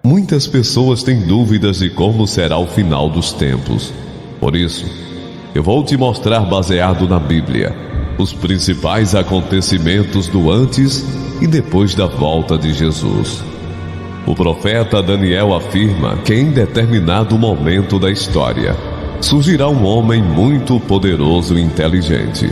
Muitas pessoas têm dúvidas de como será o final dos tempos. Por isso, eu vou te mostrar, baseado na Bíblia, os principais acontecimentos do antes e depois da volta de Jesus. O profeta Daniel afirma que em determinado momento da história surgirá um homem muito poderoso e inteligente.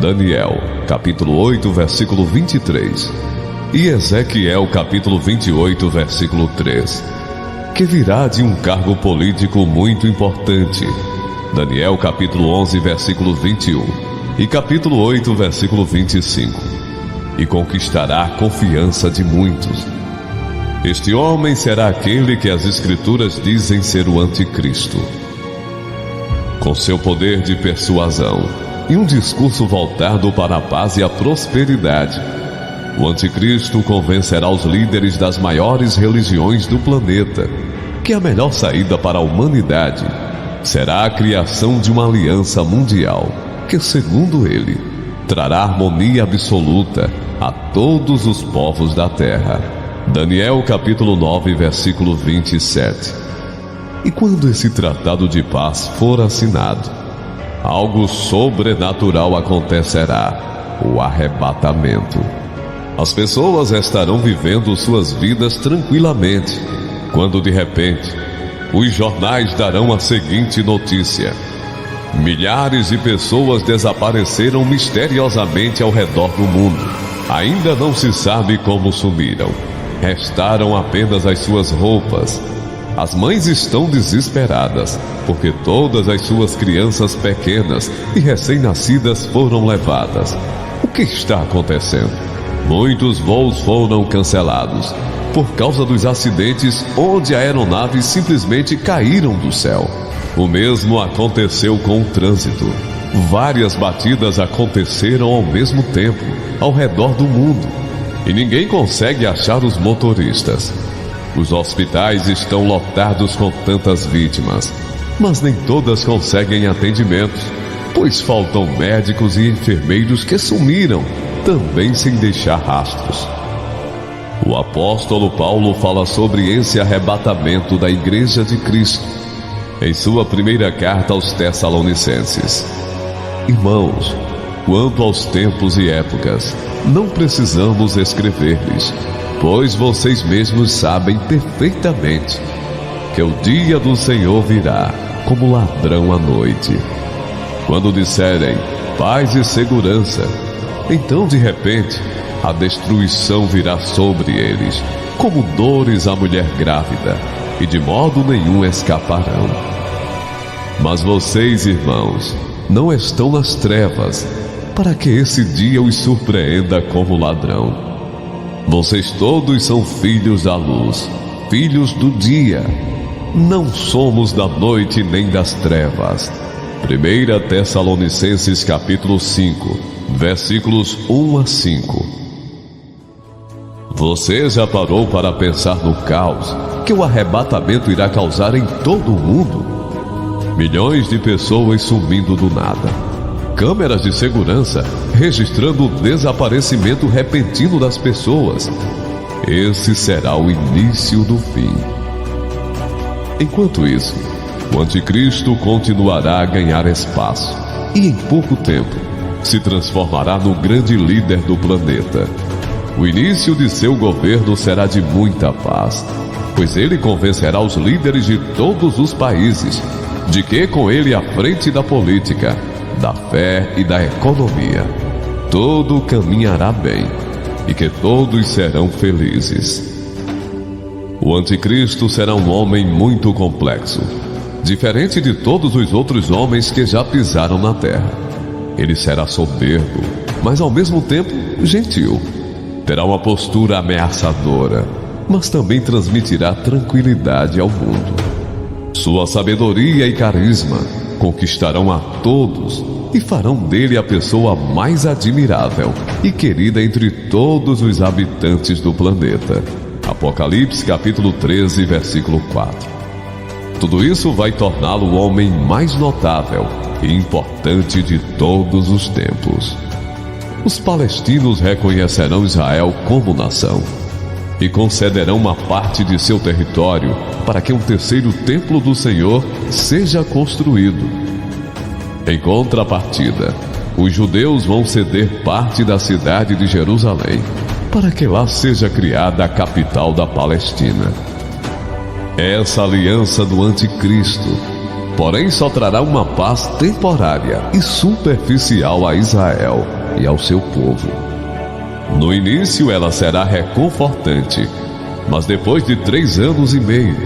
Daniel, capítulo 8, versículo 23. E Ezequiel, capítulo 28, versículo 3. Que virá de um cargo político muito importante. Daniel, capítulo 11, versículo 21. E capítulo 8, versículo 25. E conquistará a confiança de muitos. Este homem será aquele que as Escrituras dizem ser o Anticristo. Com seu poder de persuasão e um discurso voltado para a paz e a prosperidade, o Anticristo convencerá os líderes das maiores religiões do planeta que a melhor saída para a humanidade será a criação de uma aliança mundial que, segundo ele, trará harmonia absoluta a todos os povos da terra. Daniel capítulo 9, versículo 27. E quando esse tratado de paz for assinado, algo sobrenatural acontecerá: o arrebatamento. As pessoas estarão vivendo suas vidas tranquilamente, quando de repente, os jornais darão a seguinte notícia: milhares de pessoas desapareceram misteriosamente ao redor do mundo. Ainda não se sabe como sumiram. Restaram apenas as suas roupas. As mães estão desesperadas, porque todas as suas crianças pequenas e recém-nascidas foram levadas. O que está acontecendo? Muitos voos foram cancelados por causa dos acidentes onde aeronaves simplesmente caíram do céu. O mesmo aconteceu com o trânsito. Várias batidas aconteceram ao mesmo tempo, ao redor do mundo. E ninguém consegue achar os motoristas. Os hospitais estão lotados com tantas vítimas, mas nem todas conseguem atendimentos, pois faltam médicos e enfermeiros que sumiram, também sem deixar rastros. O apóstolo Paulo fala sobre esse arrebatamento da Igreja de Cristo em sua primeira carta aos Tessalonicenses. Irmãos, quanto aos tempos e épocas, não precisamos escrever-lhes, pois vocês mesmos sabem perfeitamente que o dia do Senhor virá como ladrão à noite. Quando disserem paz e segurança, então de repente a destruição virá sobre eles, como dores à mulher grávida, e de modo nenhum escaparão. Mas vocês, irmãos, não estão nas trevas, para que esse dia os surpreenda como ladrão. Vocês todos são filhos da luz, filhos do dia. Não somos da noite nem das trevas. 1 Tessalonicenses capítulo 5, versículos 1 a 5. Você já parou para pensar no caos que o arrebatamento irá causar em todo o mundo? Milhões de pessoas sumindo do nada. Câmeras de segurança registrando o desaparecimento repentino das pessoas. Esse será o início do fim. Enquanto isso, o Anticristo continuará a ganhar espaço e em pouco tempo se transformará no grande líder do planeta. O início de seu governo será de muita paz, pois ele convencerá os líderes de todos os países de que com ele à frente da política, da fé e da economia, tudo caminhará bem e que todos serão felizes. O Anticristo será um homem muito complexo, diferente de todos os outros homens que já pisaram na terra. Ele será soberbo, mas ao mesmo tempo gentil. Terá uma postura ameaçadora, mas também transmitirá tranquilidade ao mundo. Sua sabedoria e carisma conquistarão a todos e farão dele a pessoa mais admirável e querida entre todos os habitantes do planeta. Apocalipse capítulo 13, versículo 4. Tudo isso vai torná-lo o homem mais notável e importante de todos os tempos. Os palestinos reconhecerão Israel como nação. e concederão uma parte de seu território para que um terceiro templo do Senhor seja construído. Em contrapartida, os judeus vão ceder parte da cidade de Jerusalém para que lá seja criada a capital da Palestina. Essa aliança do anticristo, porém, só trará uma paz temporária e superficial a Israel e ao seu povo. No início ela será reconfortante, mas depois de 3 anos e meio,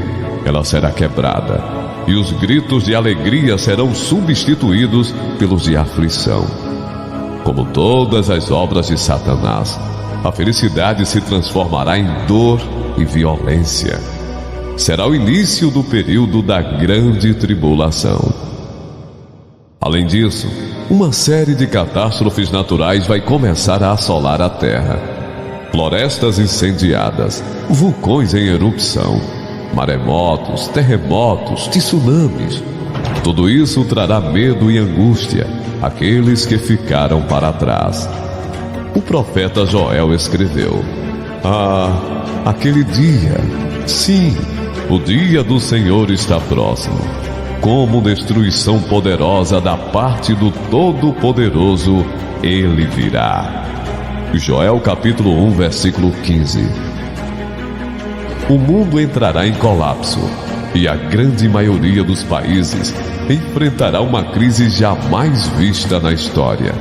ela será quebrada, e os gritos de alegria serão substituídos pelos de aflição. Como todas as obras de Satanás, a felicidade se transformará em dor e violência. Será o início do período da grande tribulação. Além disso, uma série de catástrofes naturais vai começar a assolar a Terra. Florestas incendiadas, vulcões em erupção, maremotos, terremotos, tsunamis. Tudo isso trará medo e angústia àqueles que ficaram para trás. O profeta Joel escreveu: aquele dia, sim, o dia do Senhor está próximo. Como destruição poderosa da parte do Todo-Poderoso, ele virá. Joel capítulo 1, versículo 15. O mundo entrará em colapso e a grande maioria dos países enfrentará uma crise jamais vista na história.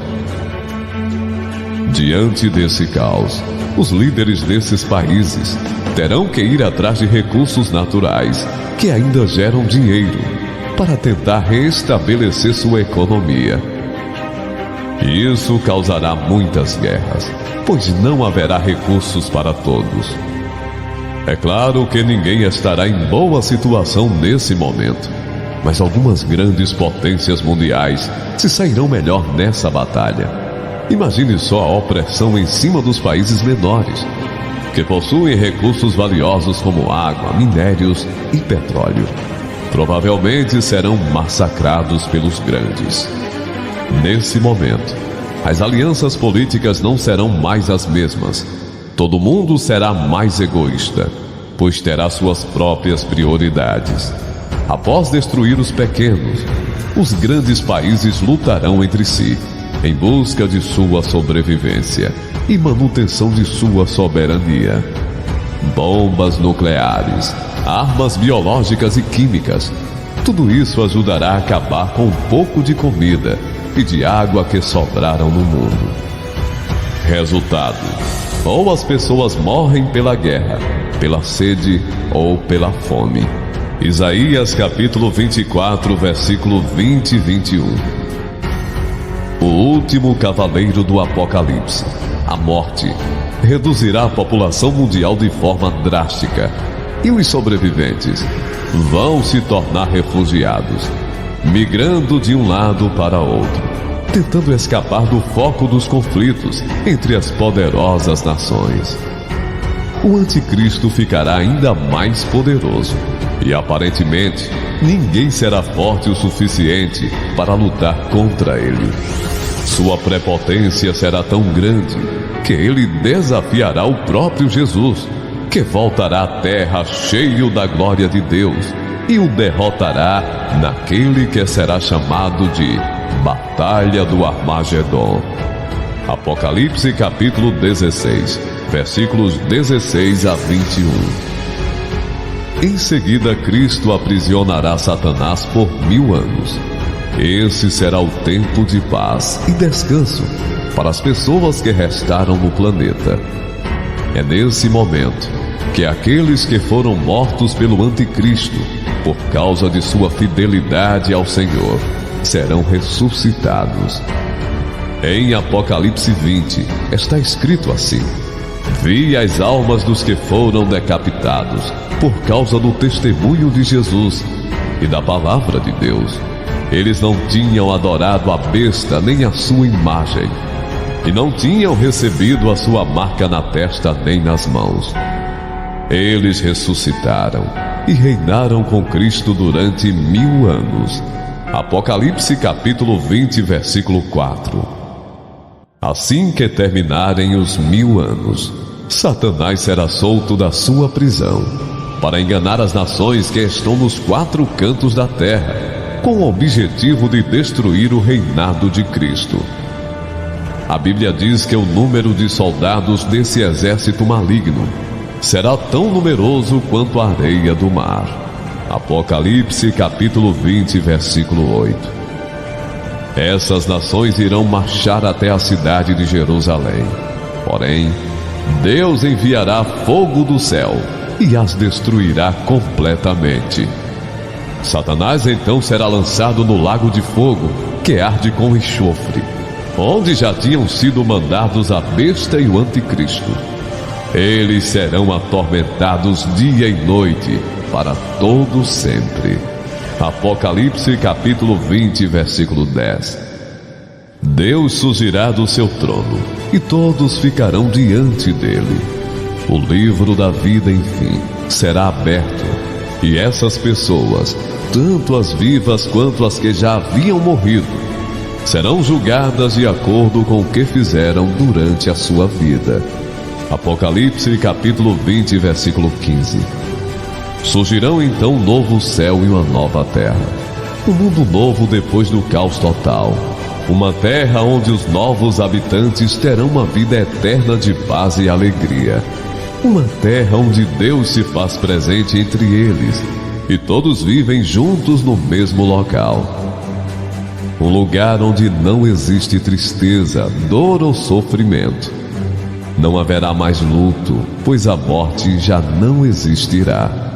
Diante desse caos, os líderes desses países terão que ir atrás de recursos naturais que ainda geram dinheiro para tentar restabelecer sua economia. Isso causará muitas guerras, pois não haverá recursos para todos. É claro que ninguém estará em boa situação nesse momento, mas algumas grandes potências mundiais se sairão melhor nessa batalha. Imagine só a opressão em cima dos países menores, que possuem recursos valiosos como água, minérios e petróleo. Provavelmente serão massacrados pelos grandes. Nesse momento, as alianças políticas não serão mais as mesmas. Todo mundo será mais egoísta, pois terá suas próprias prioridades. Após destruir os pequenos, os grandes países lutarão entre si, em busca de sua sobrevivência e manutenção de sua soberania. Bombas nucleares, armas biológicas e químicas, tudo isso ajudará a acabar com um pouco de comida e de água que sobraram no mundo. Resultado: ou as pessoas morrem pela guerra, pela sede ou pela fome. Isaías capítulo 24, versículo 20 e 21. O último cavaleiro do Apocalipse, a morte, reduzirá a população mundial de forma drástica, e os sobreviventes vão se tornar refugiados, migrando de um lado para outro, tentando escapar do foco dos conflitos entre as poderosas nações. O anticristo ficará ainda mais poderoso, e aparentemente ninguém será forte o suficiente para lutar contra ele. Sua prepotência será tão grande que ele desafiará o próprio Jesus, que voltará à terra cheio da glória de Deus, e o derrotará naquele que será chamado de Batalha do Armagedon. Apocalipse capítulo 16, versículos 16 a 21. Em seguida, Cristo aprisionará Satanás por 1000 anos. Esse será o tempo de paz e descanso para as pessoas que restaram no planeta. É nesse momento que aqueles que foram mortos pelo anticristo, por causa de sua fidelidade ao Senhor, serão ressuscitados. Em Apocalipse 20, está escrito assim: Vi as almas dos que foram decapitados por causa do testemunho de Jesus e da palavra de Deus. Eles não tinham adorado a besta nem a sua imagem, e não tinham recebido a sua marca na testa nem nas mãos. Eles ressuscitaram e reinaram com Cristo durante 1000 anos. Apocalipse capítulo 20, versículo 4. Assim que terminarem os 1000 anos, Satanás será solto da sua prisão para enganar as nações que estão nos 4 cantos da terra, com o objetivo de destruir o reinado de Cristo. A Bíblia diz que o número de soldados desse exército maligno será tão numeroso quanto a areia do mar. Apocalipse capítulo 20, versículo 8. Essas nações irão marchar até a cidade de Jerusalém. Porém, Deus enviará fogo do céu e as destruirá completamente. Satanás então será lançado no lago de fogo, que arde com enxofre, onde já tinham sido mandados a besta e o anticristo. Eles serão atormentados dia e noite, para todo sempre. Apocalipse capítulo 20, versículo 10. Deus surgirá do seu trono, e todos ficarão diante dele. O livro da vida, enfim, será aberto, e essas pessoas, tanto as vivas quanto as que já haviam morrido, serão julgadas de acordo com o que fizeram durante a sua vida. Apocalipse capítulo 20, versículo 15. Surgirão então um novo céu e uma nova terra, um mundo novo depois do caos total, uma terra onde os novos habitantes terão uma vida eterna de paz e alegria, uma terra onde Deus se faz presente entre eles e todos vivem juntos no mesmo local. Um lugar onde não existe tristeza, dor ou sofrimento. Não haverá mais luto, pois a morte já não existirá.